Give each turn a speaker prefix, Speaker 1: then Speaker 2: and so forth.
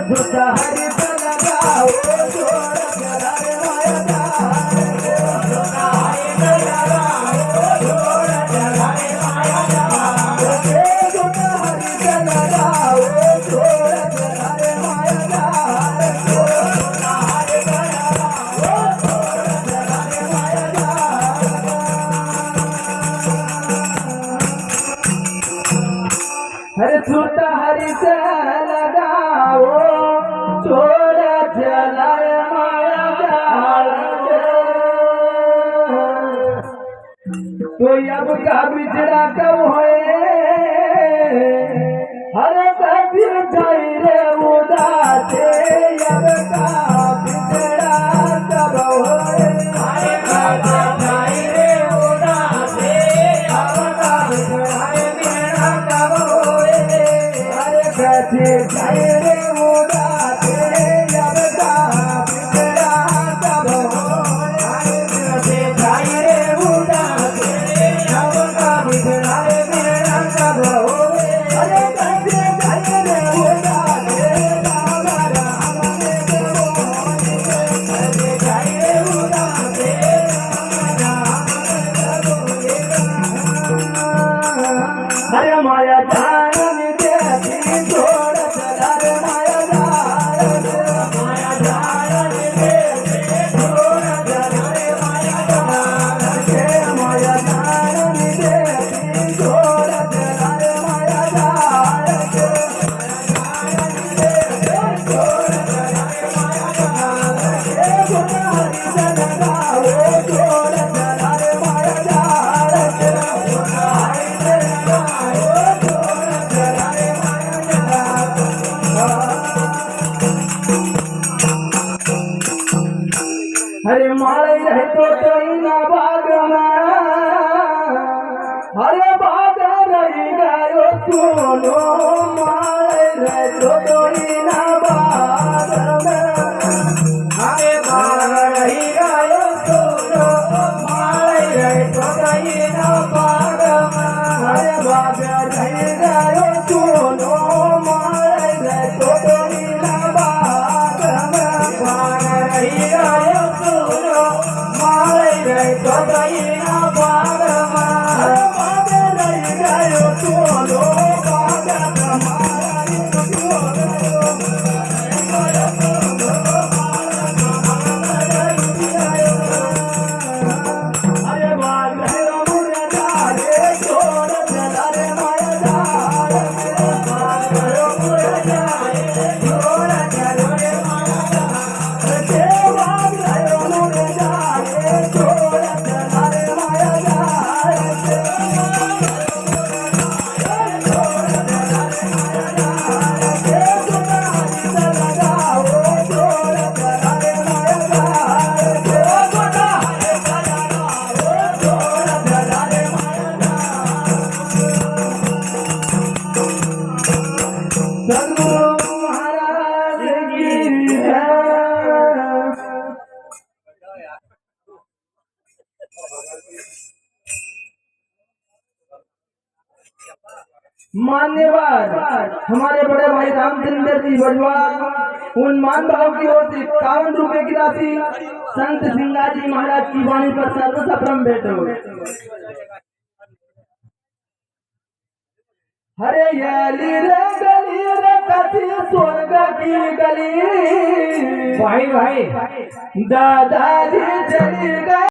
Speaker 1: छोटा हरी लगाओ छोड़ चला रे माया छोटा हरी लगाओ छोड़ चला रे माया छोटा हरी लगाओ छोड़ चला रे माया छोटा हरी लगाओ छोड़ चला रे माया हरे छोटा हरी से लगाओ छोड़ चला रे माया तो अब का बिछड़ा कब होए हरे कभी जाई रे उदासे अब का बिछड़ा कब होए हरे कभी जाई रे उदासे अब का बिछड़ा कब होए हरे कभी जाई रे उदासे अब का बिछड़ा कब होए हरे कभी जाई रे उदासे अब का बिछड़ा कब होए हरे कभी जाई रे उदासे राम राम के बोले कभी जाई रे उदासे राम राम के बोले हरे माया जान देती छोड़ चला रे माया जान देती छोड़ चला रे माया जान माया जान देती छोड़ चला रे माया जान छोड़ चला रे माया जान छोटा हरी से लगाओ छोड़ चला रे माया जान छोटा हरी से लगाओ छोड़ चला रे माया जान हरे माले रहे तो ना बाग में हरे बाग रही गयो सुनो माले रहे तो ना बाग में हरे बाग रही गयो सुनो माले रहे तो ना बाग में हरे बाग रही गयो सुनो माले रहे तो ना बाग में बाग रही गयो सुनो माले रहे तो ना बाग में बाग रही गयो सुनो बाग हमारा अरे बाग मुझे जाए छोड़ चला रे माया जाए बाग मुझे जाए छोड़ चला रे माया जाए बाग मुझे जाए छोड़ चला रे माया जाए छोड़ चला रे माया जाए छोटा हरी से लगाओ छोड़ चला रे माया जाए छोटा हरी से लगाओ छोड़ चला रे माया सद्गुरु महाराज की जय। मान्यवर हमारे बड़े भाई रामचंद्र जी बजवाड़ा उन्मान भाव की ओर से 51 रुपए की राशि संत सिंगाजी महाराज की वाणी पर सर्वसप्रम भेंटो। हरे याली रे गली रे कथी स्वर्ग की गली भाई दादाजी चली गए।